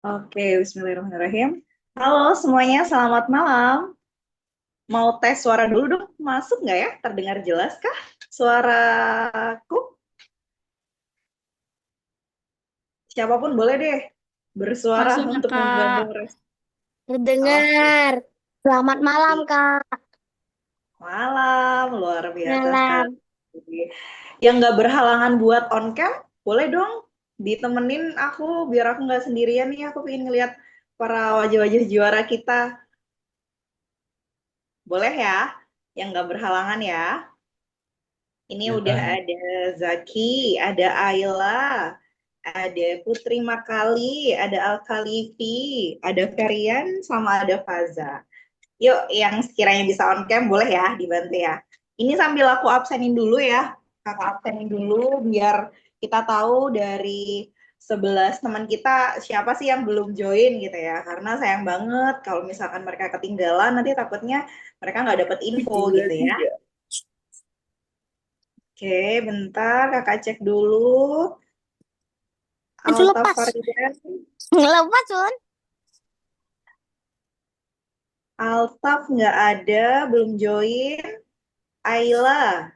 Oke, bismillahirrahmanirrahim. Halo semuanya, selamat malam. Mau tes suara dulu dong, masuk nggak ya? Terdengar jelas kah suaraku? Siapapun boleh deh bersuara Masuk ya, untuk membantu Kak. merespon. Oke, Terdengar. Selamat malam, di Kak. malam, luar biasa sekali. Malam. Yang nggak berhalangan buat on cam, boleh dong ditemenin aku, biar aku nggak sendirian nih. Aku pengen ngeliat para wajah-wajah juara kita. Boleh ya? Yang nggak berhalangan ya. Ini Ya, udah Kak. ada Zaki, ada Ayla, ada Putri Makali, ada Alkalifi, ada Ferian, sama ada Faza. Yuk, yang sekiranya bisa on cam boleh ya dibantu ya. Ini sambil aku absenin dulu ya. Kakak absenin dulu biar kita tahu dari 11 teman kita siapa sih yang belum join gitu ya. Karena sayang banget kalau misalkan mereka ketinggalan nanti takutnya mereka nggak dapat info Dua, gitu ya. tiga. Oke, bentar kakak cek dulu. Itu Alta lepas. Faridan, Lepas, Sun. Altaf nggak ada, belum join. Ayla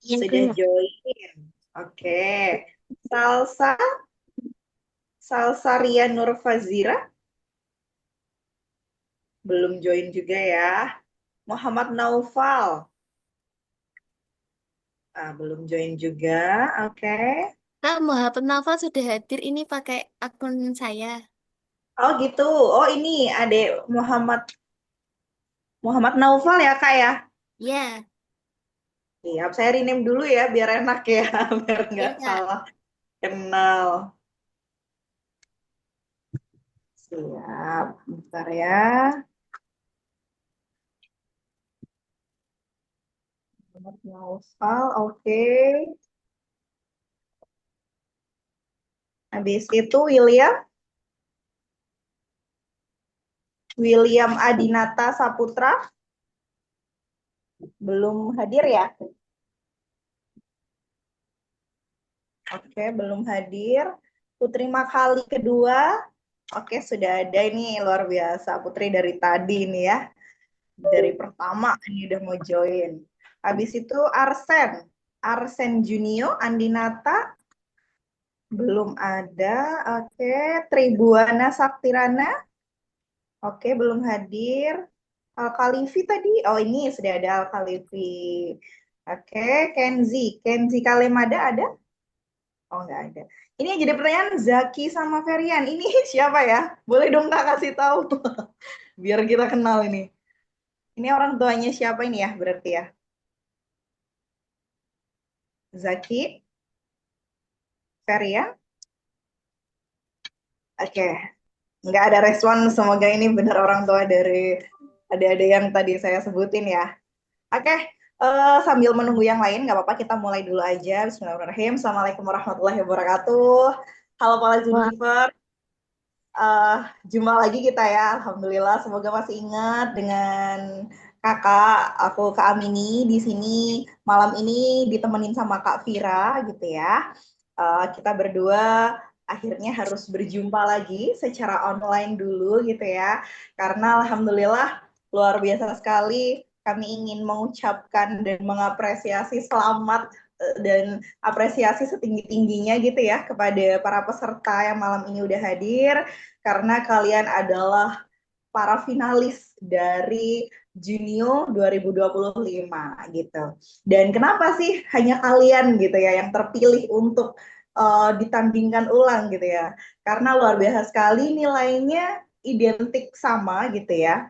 Yang sudah kelima. join. Oke. Salsa, Salsa Ria Nur Fazira belum join juga ya. Muhammad Naufal, belum join juga. Oke. Kak, Muhammad Naufal sudah hadir ini pakai akun saya. Oh gitu. Oh ini adek Muhammad Muhammad Naufal ya kak ya. Ya, Siap, saya rename dulu ya biar enak ya, biar nggak ya, Kak. salah kenal. Siap, bentar ya. Muhammad Naufal, oke. Habis itu William Adinata Saputra belum hadir ya? Oke, belum hadir. Putri Makali kedua, oke sudah ada ini luar biasa. Putri dari tadi ini ya, dari pertama ini udah mau join. Habis itu Arsen Junio, Andinata belum ada. Oke, Tribuana Saktirana, oke belum hadir. Al-Khalifi tadi, oh ini sudah ada Al-Khalifi. Oke, Kenzi Kalemada ada? Oh nggak ada. Ini yang jadi pertanyaan Zaki sama Ferian. Ini siapa ya? Boleh dong kak kasih tahu biar kita kenal ini. Ini orang tuanya siapa ini ya berarti ya? Zaki, Ferian. Oke, nggak ada respon. Semoga ini benar orang tua dari adik-adik yang tadi saya sebutin ya. Oke, sambil menunggu yang lain, nggak apa-apa kita mulai dulu aja. Bismillahirrahmanirrahim. Assalamualaikum warahmatullahi wabarakatuh. Halo Pak Wah, Junifer. uh, Jumpa lagi kita ya. Alhamdulillah, semoga masih ingat dengan kakak. Aku Kak Amini di sini malam ini ditemenin sama Kak Vira gitu ya. Kita berdua akhirnya harus berjumpa lagi secara online dulu gitu ya. Karena alhamdulillah luar biasa sekali kami ingin mengucapkan dan mengapresiasi selamat dan apresiasi setinggi-tingginya gitu ya kepada para peserta yang malam ini udah hadir karena kalian adalah para finalis dari Junio 2025 gitu. Dan kenapa sih hanya kalian gitu ya yang terpilih untuk ditandingkan ulang gitu ya? Karena luar biasa sekali nilainya identik sama gitu ya.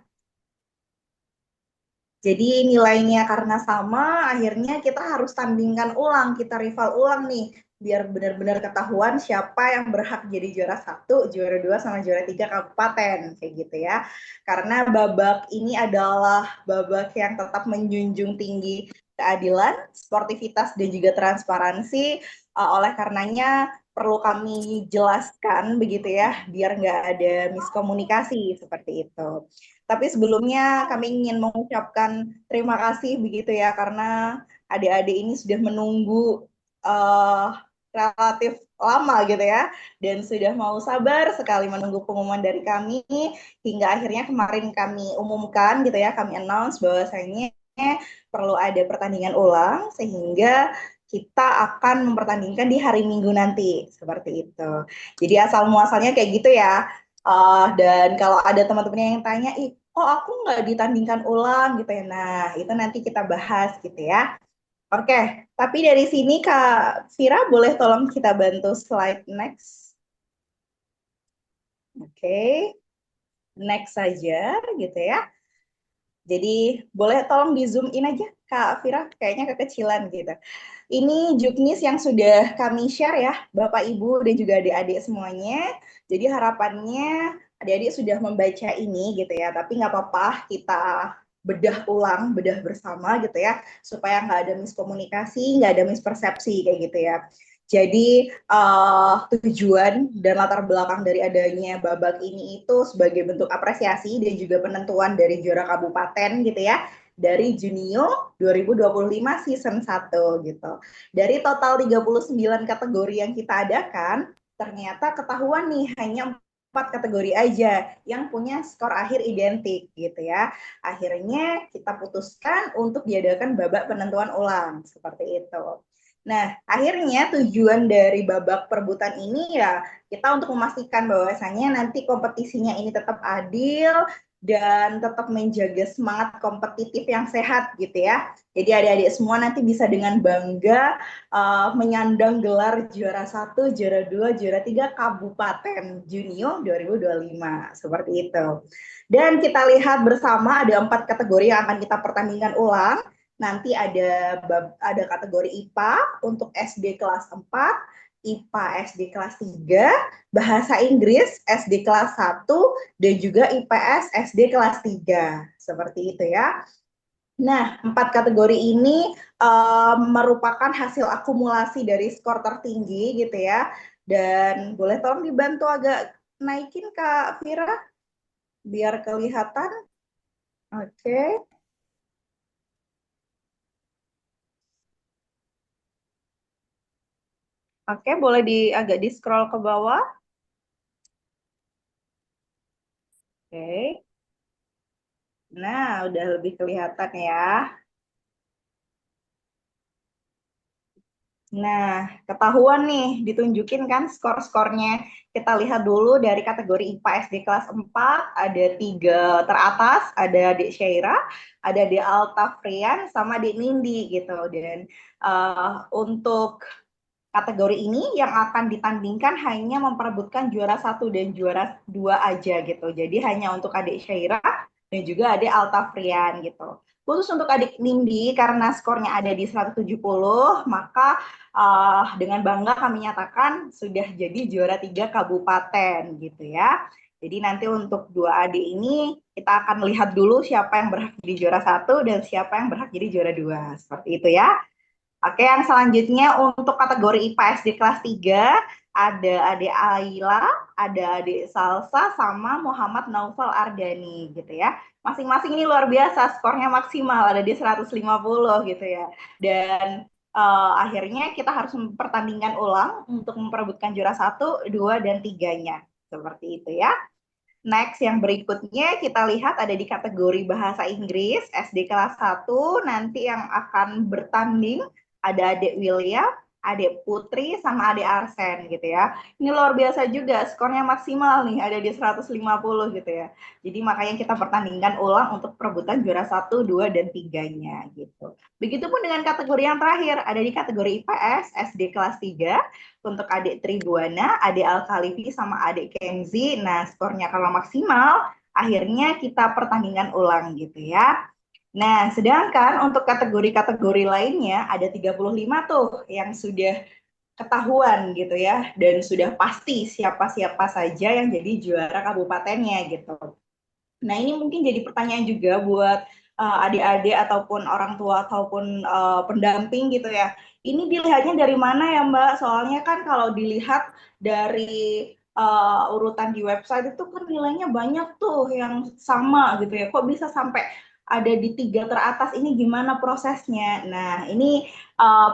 Jadi nilainya karena sama, akhirnya kita harus tandingkan ulang, kita rival ulang nih, biar benar-benar ketahuan siapa yang berhak jadi juara satu, juara dua, sama juara tiga kabupaten, kayak gitu ya. Karena babak ini adalah babak yang tetap menjunjung tinggi keadilan, sportivitas, dan juga transparansi. Oleh karenanya perlu kami jelaskan begitu ya, biar nggak ada miskomunikasi seperti itu. Tapi sebelumnya kami ingin mengucapkan terima kasih begitu ya karena adik-adik ini sudah menunggu uh, relatif lama gitu ya, dan sudah mau sabar sekali menunggu pengumuman dari kami, hingga akhirnya kemarin kami umumkan gitu ya, kami announce bahwasanya perlu ada pertandingan ulang, sehingga kita akan mempertandingkan di hari Minggu nanti, seperti itu. Jadi asal muasalnya kayak gitu ya. Dan kalau ada teman-teman yang tanya, ih, kok aku nggak ditandingkan ulang gitu ya. Nah, itu nanti kita bahas gitu ya. Oke, tapi dari sini Kak Vira boleh tolong kita bantu slide next. Oke, next saja gitu ya. Jadi boleh tolong di zoom in aja Kak Vira, kayaknya kekecilan gitu. Ini juknis yang sudah kami share ya, Bapak Ibu dan juga adik-adik semuanya. Jadi harapannya adik-adik sudah membaca ini gitu ya, tapi nggak apa-apa kita bedah ulang, bedah bersama gitu ya, supaya nggak ada miskomunikasi, nggak ada mispersepsi kayak gitu ya. Jadi tujuan dan latar belakang dari adanya babak ini itu sebagai bentuk apresiasi dan juga penentuan dari juara kabupaten gitu ya, dari Junio 2025 season 1 gitu. Dari total 39 kategori yang kita adakan, ternyata ketahuan nih hanya 4 kategori aja yang punya skor akhir identik gitu ya. Akhirnya kita putuskan untuk diadakan babak penentuan ulang seperti itu. Nah, akhirnya tujuan dari babak perebutan ini ya kita untuk memastikan bahwasanya nanti kompetisinya ini tetap adil dan tetap menjaga semangat kompetitif yang sehat gitu ya. Jadi adik-adik semua nanti bisa dengan bangga menyandang gelar juara 1, juara 2, juara 3 Kabupaten Junio 2025 seperti itu. Dan kita lihat bersama ada 4 kategori yang akan kita pertandingkan ulang. Nanti ada kategori IPA untuk SD kelas 4, IPA SD kelas 3, Bahasa Inggris SD kelas 1, dan juga IPS SD kelas 3. Seperti itu ya. Nah, 4 kategori ini merupakan hasil akumulasi dari skor tertinggi gitu ya. Dan boleh tolong dibantu agak naikin Kak Vira biar kelihatan. Oke. Okay. Oke, boleh agak di scroll ke bawah. Oke. Nah, udah lebih kelihatan ya. Nah, ketahuan nih, ditunjukin kan skor-skornya. Kita lihat dulu dari kategori IPA SD kelas 4, ada 3 teratas, ada Adik Syaira, ada Adik Altafrian, sama Adik Nindi gitu. Dan untuk kategori ini yang akan ditandingkan hanya memperebutkan juara 1 dan juara 2 aja gitu. Jadi hanya untuk Adik Syaira dan juga Adik Altafrian gitu. Khusus untuk Adik Nindi karena skornya ada di 170, maka dengan bangga kami nyatakan sudah jadi juara 3 kabupaten gitu ya. Jadi nanti untuk dua adik ini kita akan lihat dulu siapa yang berhak jadi juara 1 dan siapa yang berhak jadi juara 2. Seperti itu ya. Oke, yang selanjutnya untuk kategori IPA SD kelas 3 ada Adik Aila, ada Adik Salsa, sama Muhammad Naufal Ardani gitu ya. Masing-masing ini luar biasa, skornya maksimal, ada di 150 gitu ya. Dan akhirnya kita harus mempertandingkan ulang untuk memperebutkan juara 1, 2, dan 3-nya. Seperti itu ya. Next yang berikutnya kita lihat ada di kategori bahasa Inggris SD kelas 1 nanti yang akan bertanding ada Adik William, Adik Putri sama Adik Arsen gitu ya. Ini luar biasa juga skornya maksimal nih ada di 150 gitu ya. Jadi makanya kita pertandingkan ulang untuk perebutan juara 1, 2, dan 3-nya gitu. Begitupun dengan kategori yang terakhir ada di kategori IPS SD kelas 3 untuk adik Tribuana, adik Al-Khalifi, sama adik Kenzi. Nah, skornya kalau maksimal, akhirnya kita pertandingan ulang gitu ya. Nah, sedangkan untuk kategori-kategori lainnya ada 35 tuh yang sudah ketahuan gitu ya dan sudah pasti siapa-siapa saja yang jadi juara kabupatennya gitu. Nah, ini mungkin jadi pertanyaan juga buat adik-adik ataupun orang tua ataupun pendamping gitu ya. Ini dilihatnya dari mana ya Mbak? Soalnya kan kalau dilihat dari urutan di website itu kan nilainya banyak tuh yang sama gitu ya. Kok bisa sampai ada di 3 teratas ini gimana prosesnya. Nah, ini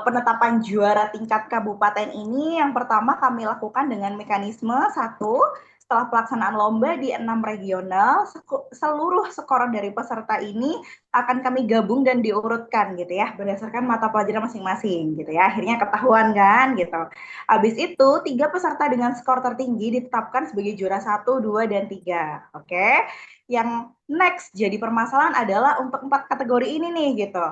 penetapan juara tingkat kabupaten ini yang pertama kami lakukan dengan mekanisme satu, setelah pelaksanaan lomba di 6 regional, seluruh skor dari peserta ini akan kami gabung dan diurutkan gitu ya, berdasarkan mata pelajaran masing-masing gitu ya. Akhirnya ketahuan kan gitu. Habis itu, 3 peserta dengan skor tertinggi ditetapkan sebagai juara 1, 2, dan 3. Oke. Yang next jadi permasalahan adalah untuk 4 kategori ini nih gitu.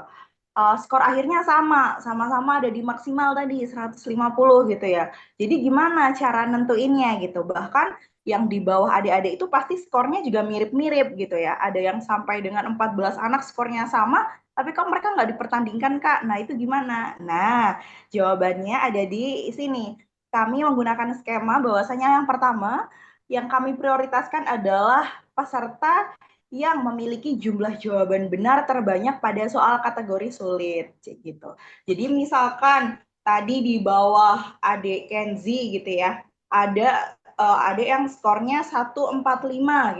Skor akhirnya sama-sama ada di maksimal tadi 150 gitu ya. Jadi gimana cara nentuinnya gitu. Bahkan yang di bawah adik-adik itu pasti skornya juga mirip-mirip gitu ya. Ada yang sampai dengan 14 anak skornya sama, tapi kok mereka nggak dipertandingkan Kak? Nah itu gimana? Nah jawabannya ada di sini. Kami menggunakan skema bahwasanya yang pertama, yang kami prioritaskan adalah peserta yang memiliki jumlah jawaban benar terbanyak pada soal kategori sulit gitu. Jadi misalkan tadi di bawah adik Kenzi gitu ya, adik yang skornya 145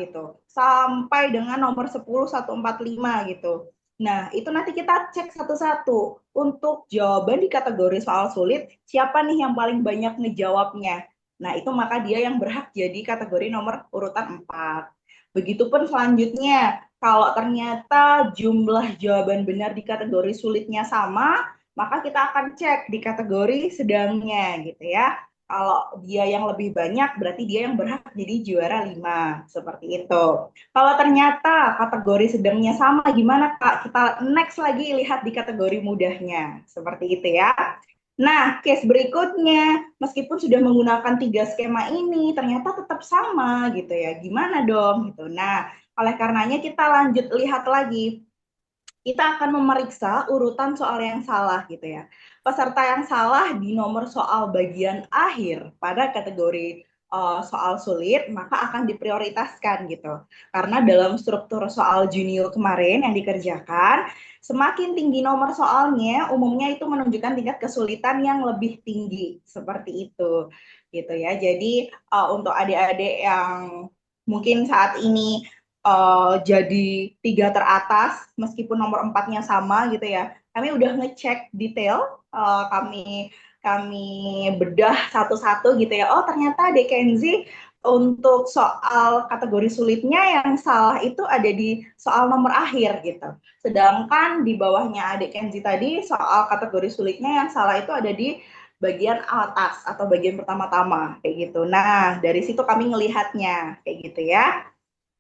gitu, sampai dengan nomor 10 145 gitu. Nah, itu nanti kita cek satu-satu. Untuk jawaban di kategori soal sulit, siapa nih yang paling banyak ngejawabnya? Nah, itu maka dia yang berhak jadi kategori nomor urutan 4. Begitupun selanjutnya, kalau ternyata jumlah jawaban benar di kategori sulitnya sama, maka kita akan cek di kategori sedangnya gitu ya. Kalau dia yang lebih banyak, berarti dia yang berhak jadi juara 5. Seperti itu. Kalau ternyata kategori sedangnya sama, gimana Kak? Kita next lagi lihat di kategori mudahnya. Seperti itu ya. Nah, case berikutnya, meskipun sudah menggunakan 3 skema ini, ternyata tetap sama gitu ya. Gimana dong gitu. Nah, oleh karenanya kita lanjut lihat lagi. Kita akan memeriksa urutan soal yang salah gitu ya. Peserta yang salah di nomor soal bagian akhir pada kategori soal sulit, maka akan diprioritaskan gitu. Karena dalam struktur soal junior kemarin yang dikerjakan, semakin tinggi nomor soalnya, umumnya itu menunjukkan tingkat kesulitan yang lebih tinggi. Seperti itu gitu ya. Jadi untuk adik-adik yang mungkin saat ini jadi 3 teratas meskipun nomor 4-nya sama gitu ya. Kami udah ngecek detail, kami bedah satu-satu gitu ya. Oh ternyata Dekenzi untuk soal kategori sulitnya yang salah itu ada di soal nomor akhir gitu. Sedangkan di bawahnya adik Kenzi tadi soal kategori sulitnya yang salah itu ada di bagian atas atau bagian pertama-tama kayak gitu. Nah dari situ kami ngelihatnya kayak gitu ya.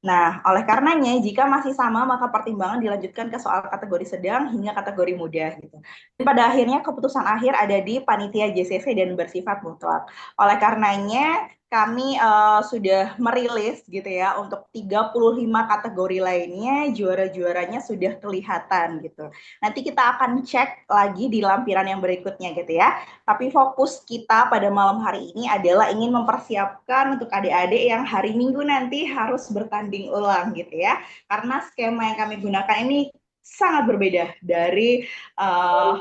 Nah, oleh karenanya, jika masih sama, maka pertimbangan dilanjutkan ke soal kategori sedang hingga kategori mudah. Gitu. Dan pada akhirnya, keputusan akhir ada di panitia JCC dan bersifat mutlak. Oleh karenanya, kami sudah merilis gitu ya, untuk 35 kategori lainnya, juara-juaranya sudah kelihatan gitu. Nanti kita akan cek lagi di lampiran yang berikutnya gitu ya. Tapi fokus kita pada malam hari ini adalah ingin mempersiapkan untuk adik-adik yang hari Minggu nanti harus bertanding ulang gitu ya. Karena skema yang kami gunakan ini sangat berbeda dari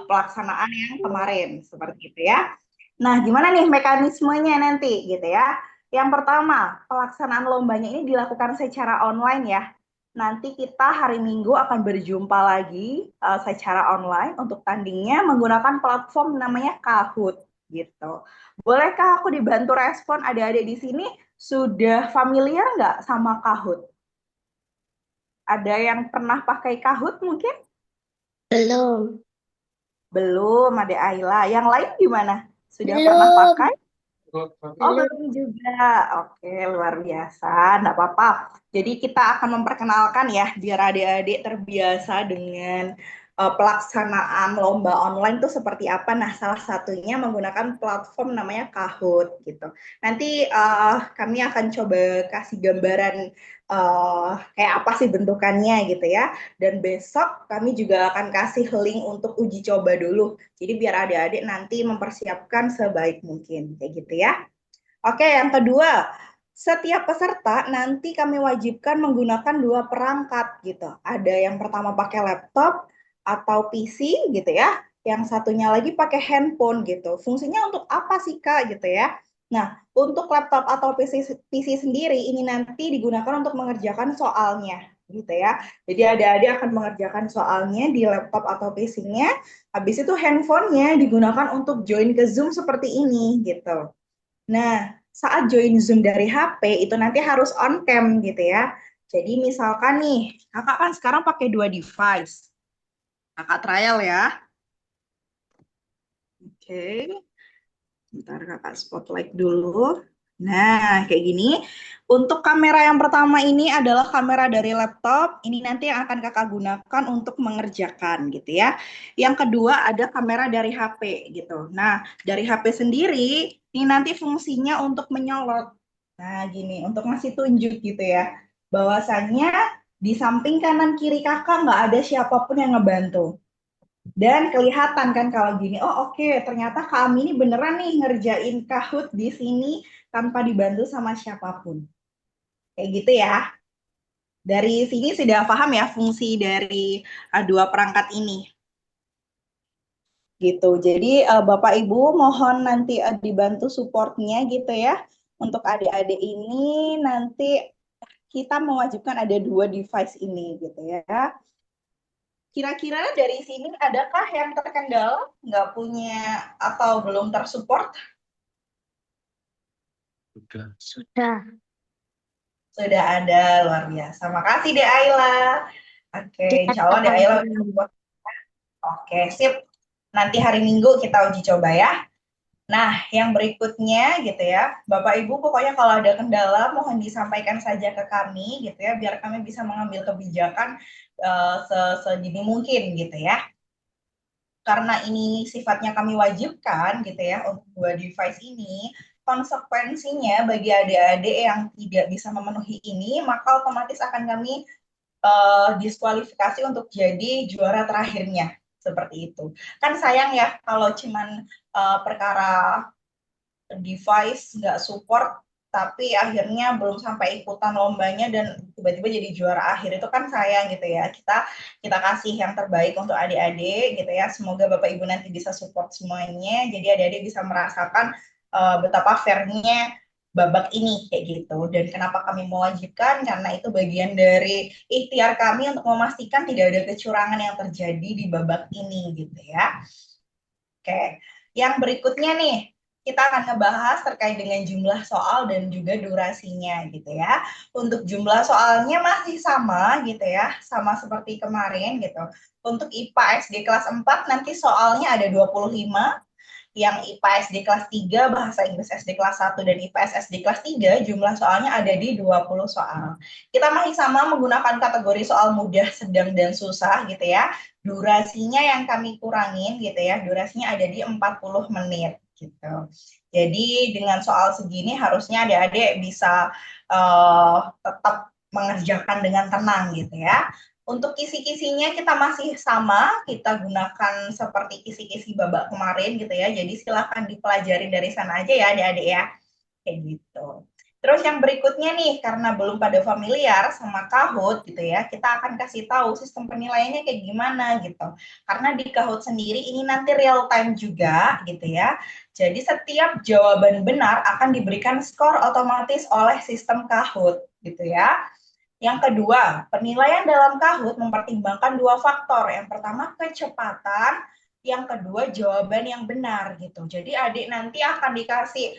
pelaksanaan yang kemarin seperti itu ya. Nah, gimana nih mekanismenya nanti gitu ya? Yang pertama, pelaksanaan lombanya ini dilakukan secara online ya. Nanti kita hari Minggu akan berjumpa lagi secara online untuk tandingnya menggunakan platform namanya Kahoot gitu. Bolehkah aku dibantu respon adik-adik di sini sudah familiar nggak sama Kahoot? Ada yang pernah pakai Kahoot mungkin? Belum. Belum, Adik Ayla. Yang lain gimana? Sudah pernah Belum. pakai? Oh, Belum. belum juga. Oke, luar biasa. Nggak apa-apa. Jadi kita akan memperkenalkan ya, biar adik-adik terbiasa dengan pelaksanaan lomba online itu seperti apa. Nah, salah satunya menggunakan platform namanya Kahoot gitu. Nanti kami akan coba kasih gambaran kayak apa sih bentukannya gitu ya. Dan besok kami juga akan kasih link untuk uji coba dulu. Jadi biar adik-adik nanti mempersiapkan sebaik mungkin kayak gitu ya. Oke, yang kedua, setiap peserta nanti kami wajibkan menggunakan 2 perangkat gitu. Ada yang pertama pakai laptop atau PC gitu ya, yang satunya lagi pakai handphone gitu. Fungsinya untuk apa sih Kak gitu ya? Nah, untuk laptop atau PC sendiri ini nanti digunakan untuk mengerjakan soalnya gitu ya. Jadi adik-adik akan mengerjakan soalnya di laptop atau PC-nya, habis itu handphonenya digunakan untuk join ke Zoom seperti ini gitu. Nah, saat join Zoom dari HP itu nanti harus on cam gitu ya. Jadi misalkan nih, kakak kan sekarang pakai dua device. Kakak trial ya. Oke, bentar kakak spotlight dulu. Nah, kayak gini. Untuk kamera yang pertama ini adalah kamera dari laptop. Ini nanti yang akan kakak gunakan untuk mengerjakan gitu ya. Yang kedua ada kamera dari HP gitu. Nah, dari HP sendiri ini nanti fungsinya untuk menyolot. Nah, gini, untuk ngasih tunjuk gitu ya. Bahwasannya di samping kanan kiri kakak nggak ada siapapun yang ngebantu. Dan kelihatan kan kalau gini, oh oke, ternyata kami ini beneran nih ngerjain Kahoot di sini tanpa dibantu sama siapapun. Kayak gitu ya. Dari sini sudah paham ya fungsi dari dua perangkat ini. Gitu. Jadi Bapak Ibu mohon nanti dibantu supportnya gitu ya. Untuk adik-adik ini nanti kita mewajibkan ada dua device ini gitu ya. Kira-kira dari sini adakah yang terkendala, nggak punya atau belum tersupport? Sudah. Sudah ada, luar biasa. Makasih Dek Ayla. Oke, insya Allah Dek Ayla udah support. Oke, sip. Nanti hari Minggu kita uji coba ya. Nah, yang berikutnya gitu ya, Bapak Ibu pokoknya kalau ada kendala mohon disampaikan saja ke kami gitu ya, biar kami bisa mengambil kebijakan sedini mungkin gitu ya. Karena ini sifatnya kami wajibkan gitu ya untuk dua device ini, konsekuensinya bagi adik-adik yang tidak bisa memenuhi ini, maka otomatis akan kami diskualifikasi untuk jadi juara terakhirnya seperti itu. Kan sayang ya kalau cuman perkara device nggak support tapi akhirnya belum sampai ikutan lombanya dan tiba-tiba jadi juara akhir itu kan sayang gitu ya. Kita kasih yang terbaik untuk adik-adik gitu ya. Semoga Bapak Ibu nanti bisa support semuanya. Jadi adik-adik bisa merasakan betapa fairnya babak ini kayak gitu. Dan kenapa kami mewajibkan? Karena itu bagian dari ikhtiar kami untuk memastikan tidak ada kecurangan yang terjadi di babak ini gitu ya. Oke, yang berikutnya nih, kita akan ngebahas terkait dengan jumlah soal dan juga durasinya gitu ya. Untuk jumlah soalnya masih sama gitu ya, sama seperti kemarin gitu. Untuk IPA SD kelas 4 nanti soalnya ada 25, yang IPA SD kelas 3, bahasa Inggris SD kelas 1, dan IPS SD kelas 3, jumlah soalnya ada di 20 soal. Kita masih sama menggunakan kategori soal mudah, sedang, dan susah gitu ya. Durasinya yang kami kurangin gitu ya, durasinya ada di 40 menit gitu. Jadi dengan soal segini harusnya adik-adik bisa tetap mengerjakan dengan tenang gitu ya. Untuk kisi-kisinya kita masih sama, kita gunakan seperti kisi-kisi babak kemarin gitu ya. Jadi silahkan dipelajari dari sana aja ya adik-adik ya. Kayak gitu. Terus yang berikutnya nih, karena belum pada familiar sama Kahoot gitu ya, kita akan kasih tahu sistem penilaiannya kayak gimana gitu. Karena di Kahoot sendiri ini nanti real time juga gitu ya. Jadi setiap jawaban benar akan diberikan skor otomatis oleh sistem Kahoot gitu ya. Yang kedua, penilaian dalam Kahoot mempertimbangkan dua faktor. Yang pertama, kecepatan. Yang kedua, jawaban yang benar gitu. Jadi adik nanti akan dikasih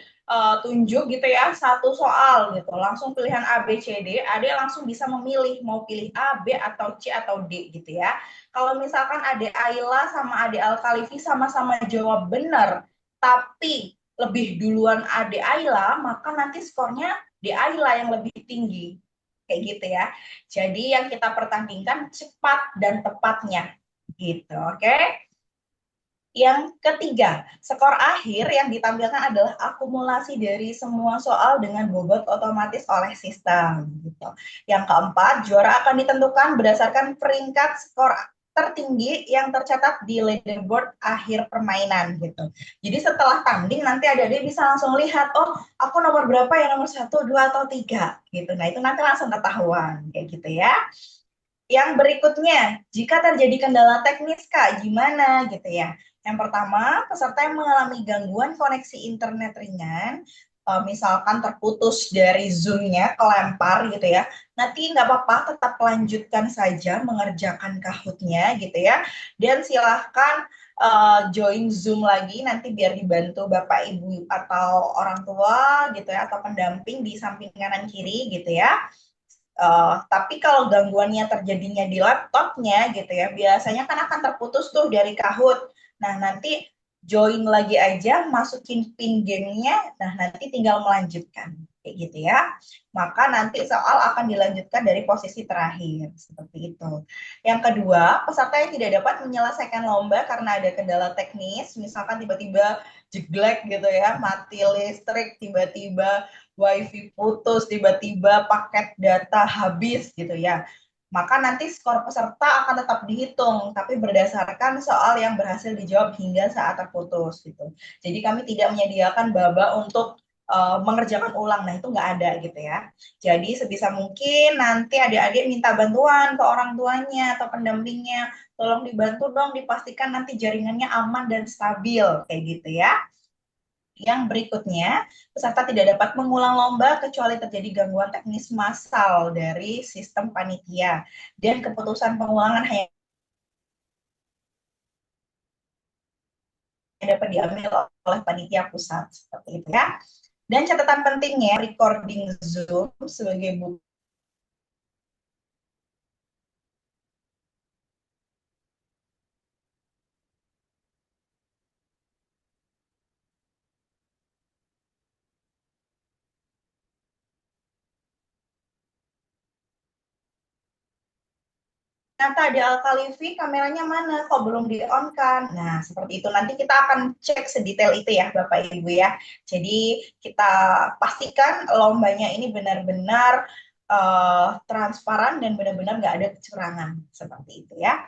tunjuk gitu ya, satu soal gitu. Langsung pilihan A, B, C, D. Adik langsung bisa memilih mau pilih A, B, atau C, atau D gitu ya. Kalau misalkan adik Ayla sama adik Alkalifi sama-sama jawab benar, tapi lebih duluan adik Ayla, maka nanti skornya di Ayla yang lebih tinggi kayak gitu ya. Jadi yang kita pertandingkan cepat dan tepatnya gitu, oke? Yang ketiga, skor akhir yang ditampilkan adalah akumulasi dari semua soal dengan bobot otomatis oleh sistem gitu. Yang keempat, juara akan ditentukan berdasarkan peringkat skor tertinggi yang tercatat di leaderboard akhir permainan gitu. Jadi setelah tanding nanti adik-adik bisa langsung lihat, oh aku nomor berapa ya, nomor 1, 2, atau 3 gitu. Nah itu nanti langsung ketahuan kayak gitu ya. Yang berikutnya, jika terjadi kendala teknis Kak, gimana gitu ya. Yang pertama, peserta yang mengalami gangguan koneksi internet ringan misalkan terputus dari Zoom-nya, kelempar gitu ya, nanti nggak apa-apa, tetap lanjutkan saja mengerjakan Kahoot-nya gitu ya, dan silahkan join Zoom lagi nanti biar dibantu Bapak Ibu atau orang tua gitu ya, atau pendamping di samping kanan kiri gitu ya. Tapi kalau gangguannya terjadinya di laptopnya gitu ya, biasanya kan akan terputus tuh dari Kahoot. Nah, nanti join lagi aja, masukin pin gamenya, nah nanti tinggal melanjutkan. Kayak gitu ya. Maka nanti soal akan dilanjutkan dari posisi terakhir. Seperti itu. Yang kedua, peserta yang tidak dapat menyelesaikan lomba karena ada kendala teknis, misalkan tiba-tiba jeglek gitu ya, mati listrik, tiba-tiba wifi putus, tiba-tiba paket data habis gitu ya. Maka nanti skor peserta akan tetap dihitung, tapi berdasarkan soal yang berhasil dijawab hingga saat terputus gitu. Jadi kami tidak menyediakan baba untuk mengerjakan ulang, nah itu nggak ada gitu ya. Jadi sebisa mungkin nanti adik-adik minta bantuan ke orang tuanya atau pendampingnya, tolong dibantu dong, dipastikan nanti jaringannya aman dan stabil kayak gitu ya. Yang berikutnya, peserta tidak dapat mengulang lomba kecuali terjadi gangguan teknis massal dari sistem panitia dan keputusan pengulangan hanya dapat diambil oleh panitia pusat seperti itu ya. Dan catatan pentingnya, recording Zoom sebagai bukti ternyata ada Alkalivi, kameranya mana? Kok belum di-on kan? Nah, seperti itu. Nanti kita akan cek sedetail itu ya, Bapak Ibu ya. Jadi, kita pastikan lombanya ini benar-benar transparan dan benar-benar nggak ada kecurangan. Seperti itu ya.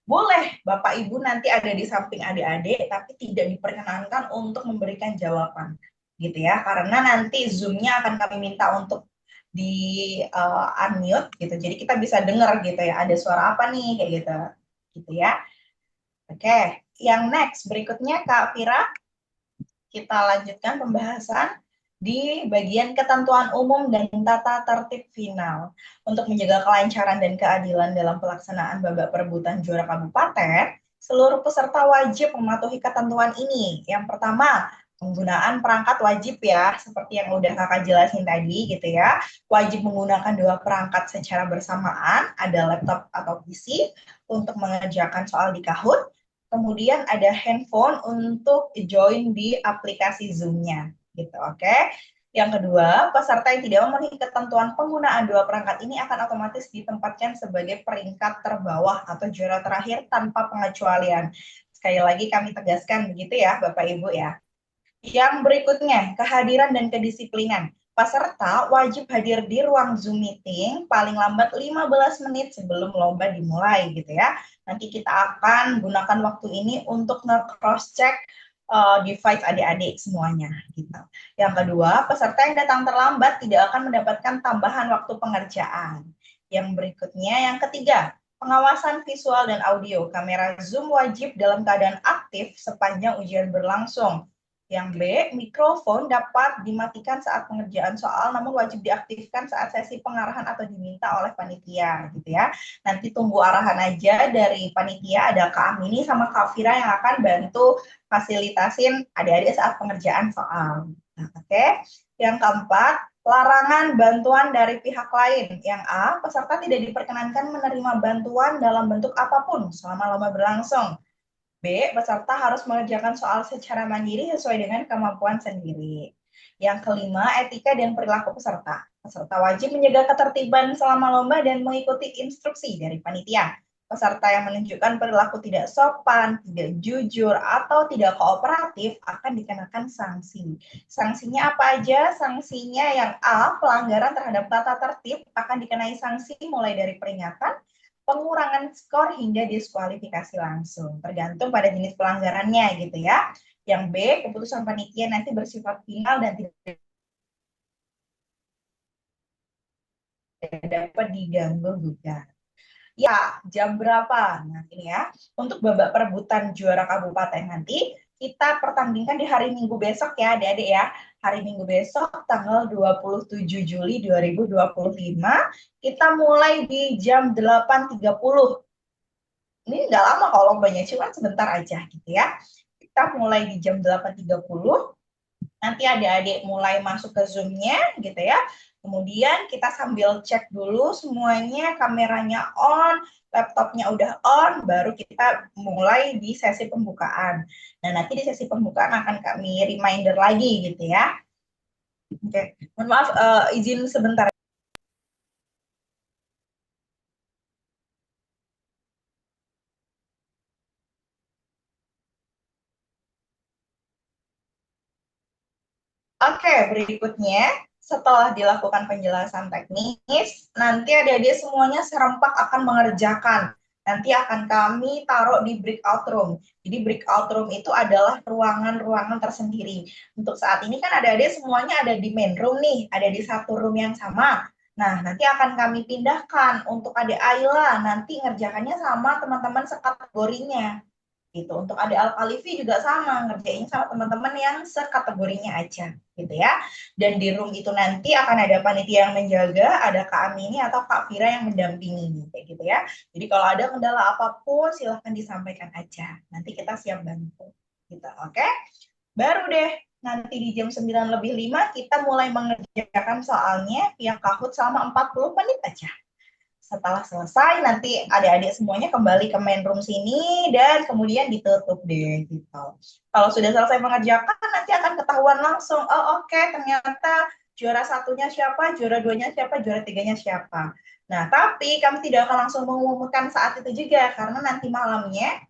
Boleh Bapak Ibu nanti ada di samping adik-adik, tapi tidak diperkenankan untuk memberikan jawaban. Gitu ya, karena nanti Zoom-nya akan kami minta untuk di unmute gitu. Jadi kita bisa dengar gitu ya, ada suara apa nih kayak gitu. Gitu ya. Oke, yang next berikutnya Kak Vira, kita lanjutkan pembahasan di bagian ketentuan umum dan tata tertib final. Untuk menjaga kelancaran dan keadilan dalam pelaksanaan babak perebutan juara kabupaten, seluruh peserta wajib mematuhi ketentuan ini. Yang pertama, penggunaan perangkat wajib ya, seperti yang udah kakak jelasin tadi gitu ya. Wajib menggunakan dua perangkat secara bersamaan, ada laptop atau PC untuk mengerjakan soal di Kahoot. Kemudian ada handphone untuk join di aplikasi Zoom-nya, gitu, oke? Yang kedua, peserta yang tidak memenuhi ketentuan penggunaan dua perangkat ini akan otomatis ditempatkan sebagai peringkat terbawah atau juara terakhir tanpa pengecualian. Sekali lagi kami tegaskan begitu ya, Bapak Ibu ya. Yang berikutnya, kehadiran dan kedisiplinan. Peserta wajib hadir di ruang Zoom meeting paling lambat 15 menit sebelum lomba dimulai gitu ya. Nanti kita akan gunakan waktu ini untuk nge-cross check device adik-adik semuanya gitu. Yang kedua, peserta yang datang terlambat tidak akan mendapatkan tambahan waktu pengerjaan. Yang berikutnya, yang ketiga, pengawasan visual dan audio. Kamera Zoom wajib dalam keadaan aktif sepanjang ujian berlangsung. Yang B, mikrofon dapat dimatikan saat pengerjaan soal, namun wajib diaktifkan saat sesi pengarahan atau diminta oleh panitia, gitu ya. Nanti tunggu arahan aja dari panitia, ada Kak Amini sama Kak Fira yang akan bantu fasilitasin adik-adik saat pengerjaan soal. Nah, oke. Yang keempat, larangan bantuan dari pihak lain. Yang A, peserta tidak diperkenankan menerima bantuan dalam bentuk apapun selama lomba berlangsung. B, peserta harus mengerjakan soal secara mandiri sesuai dengan kemampuan sendiri. Yang kelima, etika dan perilaku peserta. Peserta wajib menjaga ketertiban selama lomba dan mengikuti instruksi dari panitia. Peserta yang menunjukkan perilaku tidak sopan, tidak jujur, atau tidak kooperatif akan dikenakan sanksi. Sanksinya apa aja? Sanksinya yang A, pelanggaran terhadap tata tertib akan dikenai sanksi mulai dari peringatan, pengurangan skor hingga diskualifikasi langsung. Tergantung pada jenis pelanggarannya gitu ya. Yang B, keputusan panitia nanti bersifat final dan tidak dapat diganggu gugat. Ya, jam berapa? Nah, ini ya. Untuk babak perebutan juara kabupaten nanti, kita pertandingkan di hari Minggu besok ya, adik-adik ya. hari Minggu besok tanggal 27 Juli 2025. Kita mulai di jam 8.30. Ini nggak lama kalau lombanya, cuma sebentar aja gitu ya. Kita mulai di jam 8.30. Nanti adik-adik mulai masuk ke Zoom-nya gitu ya. Kemudian kita sambil cek dulu semuanya, kameranya on, laptopnya udah on, baru kita mulai di sesi pembukaan. Nah, nanti di sesi pembukaan akan kami reminder lagi gitu ya. Oke, mohon maaf, izin sebentar. Oke, berikutnya setelah dilakukan penjelasan teknis, nanti adik-adik semuanya serempak akan mengerjakan. Nanti akan kami taruh di breakout room. Jadi breakout room itu adalah ruangan-ruangan tersendiri. Untuk saat ini kan adik-adik semuanya ada di main room nih, ada di satu room yang sama. Nah, nanti akan kami pindahkan untuk adik Ayla, nanti ngerjakannya sama teman-teman sekategorinya gitu. Untuk adik Alkalifi juga sama, ngerjain sama teman-teman yang sekategorinya aja gitu ya. Dan di room itu nanti akan ada panitia yang menjaga, ada Kak Amini atau Kak Vira yang mendampingi kayak gitu ya. Jadi kalau ada kendala apapun silahkan disampaikan aja. Nanti kita siap bantu gitu. Oke? Baru deh nanti di jam 9:05 kita mulai mengerjakan soalnya via Kahoot selama 40 menit aja. Setelah selesai nanti adik-adik semuanya kembali ke main room sini dan kemudian ditutup deh gitu. Kalau sudah selesai mengerjakan nanti akan ketahuan langsung, oh oke, ternyata juara satunya siapa, juara duanya siapa, juara tiganya siapa. Nah, tapi kami tidak akan langsung mengumumkan saat itu juga karena nanti malamnya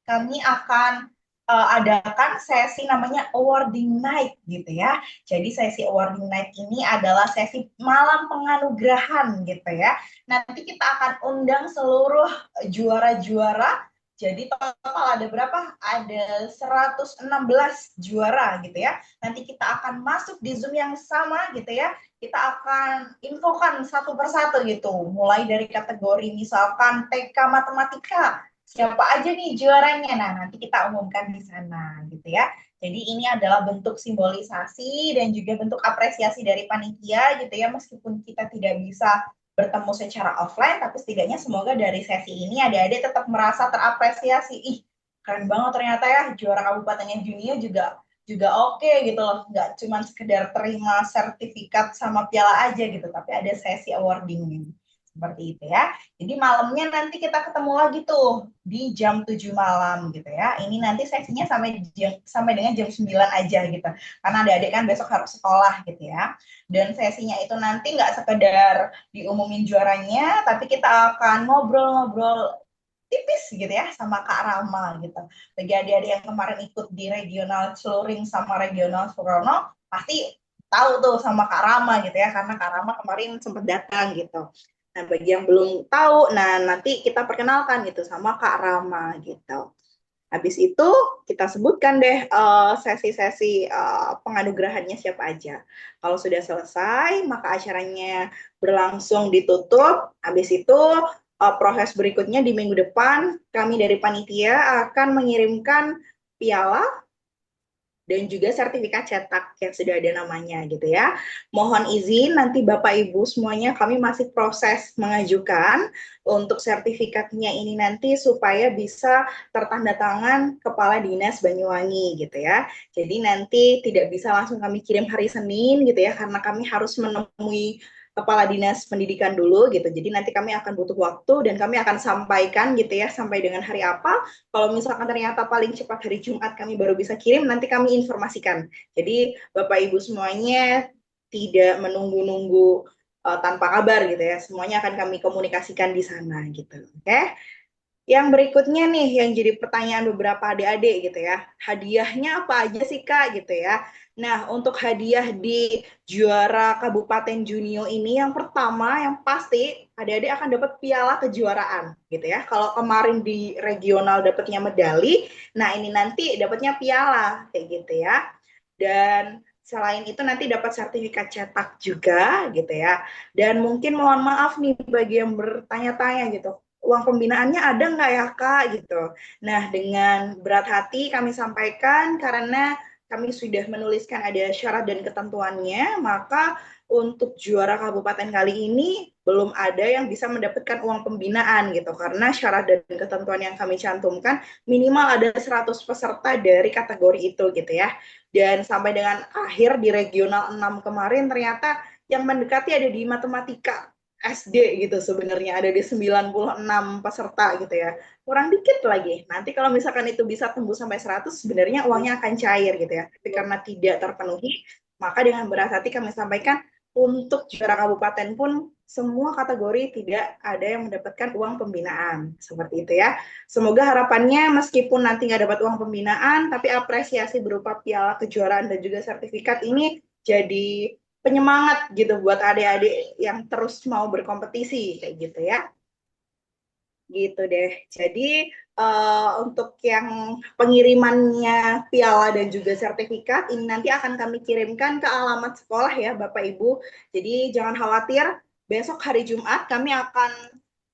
kami akan adakan sesi namanya awarding night gitu ya. Jadi sesi awarding night ini adalah sesi malam penganugerahan gitu ya. Nanti kita akan undang seluruh juara-juara. Jadi total ada berapa? Ada 116 juara gitu ya. Nanti kita akan masuk di Zoom yang sama gitu ya. Kita akan infokan satu persatu gitu. Mulai dari kategori misalkan TK Matematika, siapa aja nih juaranya. Nah, nanti kita umumkan di sana gitu ya. Jadi ini adalah bentuk simbolisasi dan juga bentuk apresiasi dari panitia gitu ya, meskipun kita tidak bisa bertemu secara offline, tapi setidaknya semoga dari sesi ini adik-adik tetap merasa terapresiasi. Ih, keren banget ternyata ya, juara kabupatennya Junia juga juga oke gitu loh, nggak cuma sekedar terima sertifikat sama piala aja gitu, tapi ada sesi awarding seperti itu ya. Jadi malamnya nanti kita ketemu lagi tuh di jam 7 malam gitu ya. Ini nanti sesinya sampai dengan jam 9 aja gitu. Karena adik-adik kan besok harus sekolah gitu ya. Dan sesinya itu nanti nggak sekedar diumumin juaranya, tapi kita akan ngobrol-ngobrol tipis gitu ya sama Kak Rama gitu. Bagi adik-adik yang kemarin ikut di regional Celuring sama regional Surono, pasti tahu tuh sama Kak Rama gitu ya, karena Kak Rama kemarin sempat datang gitu. Nah, bagi yang belum tahu, nah nanti kita perkenalkan gitu sama Kak Rama gitu. Habis itu kita sebutkan deh sesi-sesi penganugerahannya siapa aja. Kalau sudah selesai, maka acaranya berlangsung ditutup. Habis itu proses berikutnya di minggu depan, kami dari panitia akan mengirimkan piala dan juga sertifikat cetak yang sudah ada namanya gitu ya. Mohon izin nanti Bapak Ibu semuanya kami masih proses mengajukan untuk sertifikatnya ini nanti supaya bisa tertanda tangan Kepala Dinas Banyuwangi gitu ya. Jadi nanti tidak bisa langsung kami kirim hari Senin gitu ya karena kami harus menemui Kepala Dinas Pendidikan dulu gitu. Jadi nanti kami akan butuh waktu dan kami akan sampaikan gitu ya sampai dengan hari apa. Kalau misalkan ternyata paling cepat hari Jumat kami baru bisa kirim, nanti kami informasikan. Jadi Bapak Ibu semuanya tidak menunggu-nunggu tanpa kabar gitu ya. Semuanya akan kami komunikasikan di sana gitu. Oke? Okay? Yang berikutnya nih yang jadi pertanyaan beberapa adik-adik gitu ya. Hadiahnya apa aja sih Kak gitu ya. Nah, untuk hadiah di juara Kabupaten Junio ini yang pertama yang pasti adik-adik akan dapat piala kejuaraan gitu ya. Kalau kemarin di regional dapatnya medali, nah ini nanti dapatnya piala kayak gitu ya. Dan selain itu nanti dapat sertifikat cetak juga gitu ya. Dan mungkin mohon maaf nih bagi yang bertanya-tanya gitu, uang pembinaannya ada nggak ya Kak gitu. Nah dengan berat hati kami sampaikan karena kami sudah menuliskan ada syarat dan ketentuannya, maka untuk juara kabupaten kali ini belum ada yang bisa mendapatkan uang pembinaan gitu karena syarat dan ketentuan yang kami cantumkan minimal ada 100 peserta dari kategori itu gitu ya. Dan sampai dengan akhir di regional 6 kemarin ternyata yang mendekati ada di matematika SD gitu sebenarnya ada di 96 peserta gitu ya. Kurang dikit lagi. Nanti kalau misalkan itu bisa tembus sampai 100 sebenarnya uangnya akan cair gitu ya. Tapi karena tidak terpenuhi, maka dengan berat hati kami sampaikan untuk juara kabupaten pun semua kategori tidak ada yang mendapatkan uang pembinaan seperti itu ya. Semoga harapannya meskipun nanti nggak dapat uang pembinaan, tapi apresiasi berupa piala kejuaraan dan juga sertifikat ini jadi penyemangat gitu buat adik-adik yang terus mau berkompetisi kayak gitu ya. Gitu deh. Jadi untuk yang pengirimannya piala dan juga sertifikat ini nanti akan kami kirimkan ke alamat sekolah ya Bapak Ibu. Jadi jangan khawatir, besok hari Jumat kami akan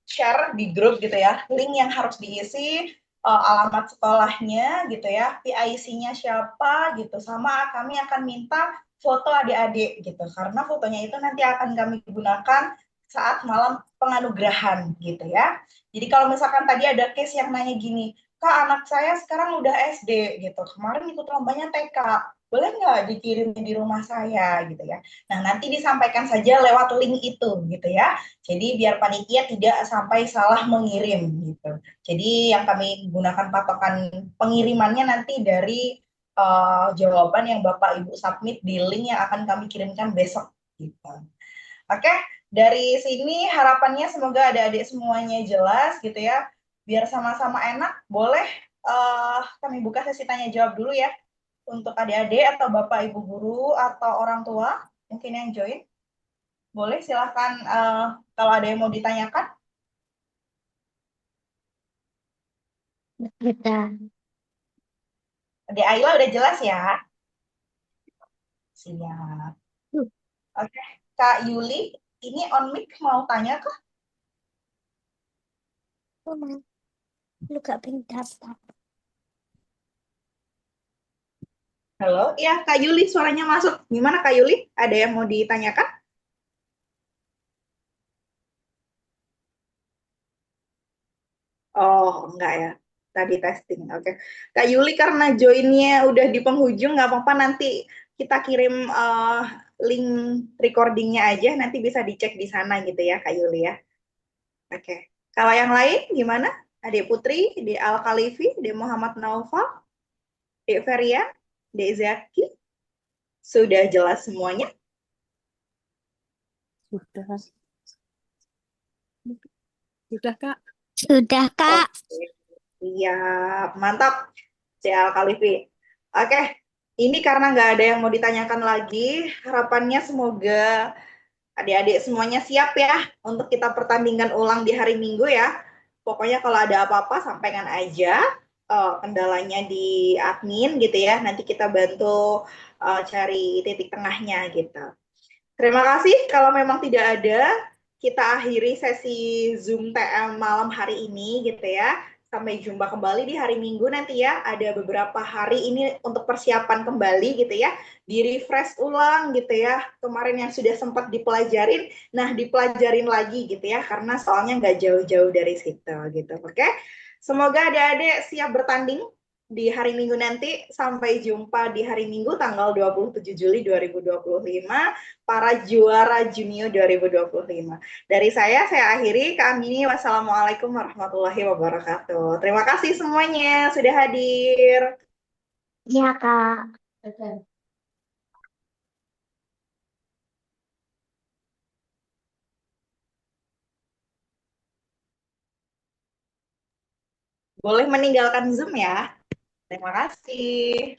share di grup gitu ya, link yang harus diisi, alamat sekolahnya gitu ya, PIC-nya siapa gitu, sama kami akan minta foto adik-adik gitu, karena fotonya itu nanti akan kami gunakan saat malam penganugerahan gitu ya. Jadi kalau misalkan tadi ada case yang nanya gini, Kak anak saya sekarang udah SD gitu, kemarin ikut lombanya TK, boleh nggak dikirim di rumah saya gitu ya. Nah nanti disampaikan saja lewat link itu gitu ya. Jadi biar panitia tidak sampai salah mengirim gitu. Jadi yang kami gunakan patokan pengirimannya nanti dari jawaban yang Bapak Ibu submit di link yang akan kami kirimkan besok gitu. Oke, dari sini harapannya semoga adik-adik semuanya jelas gitu ya. Biar sama-sama enak, boleh kami buka sesi tanya jawab dulu ya untuk adik-adik atau Bapak Ibu guru atau orang tua mungkin yang join. Boleh silahkan kalau ada yang mau ditanyakan. Udah. Adik Ayla udah jelas ya? Siap. Oke, Kak Yuli, ini on mic mau tanya kah? Lu gak pengen daftar. Halo, iya Kak Yuli suaranya masuk. Gimana Kak Yuli? Ada yang mau ditanyakan? Oh, enggak ya. Tadi testing. Oke. Kak Yuli karena joinnya udah di penghujung, nggak apa-apa nanti kita kirim link recordingnya aja, nanti bisa dicek di sana gitu ya Kak Yuli ya. Oke. Kalau yang lain gimana? Adik Putri, di Al Khalifi, di Muhammad Naufal, di Feria, di Zaki, sudah jelas semuanya? Sudah, sudah Kak. Sudah, Kak. Oke, iya, mantap, si Al Khalifi. Oke, ini karena nggak ada yang mau ditanyakan lagi, harapannya semoga adik-adik semuanya siap ya untuk kita pertandingan ulang di hari Minggu ya. Pokoknya kalau ada apa-apa sampaikan aja kendalanya di admin gitu ya. Nanti kita bantu cari titik tengahnya gitu. Terima kasih. Kalau memang tidak ada, kita akhiri sesi Zoom TM malam hari ini gitu ya. Sampai jumpa kembali di hari Minggu nanti ya. Ada beberapa hari ini untuk persiapan kembali gitu ya. Di refresh ulang gitu ya. Kemarin yang sudah sempat dipelajarin, nah dipelajarin lagi gitu ya. Karena soalnya nggak jauh-jauh dari situ gitu. Oke. Semoga adik-adik siap bertanding di hari Minggu nanti. Sampai jumpa di hari Minggu tanggal 27 Juli 2025 para juara Junior 2025. Dari saya akhiri. Kami wassalamualaikum warahmatullahi wabarakatuh. Terima kasih semuanya sudah hadir. Iya, Kak. Boleh meninggalkan Zoom ya. Terima kasih.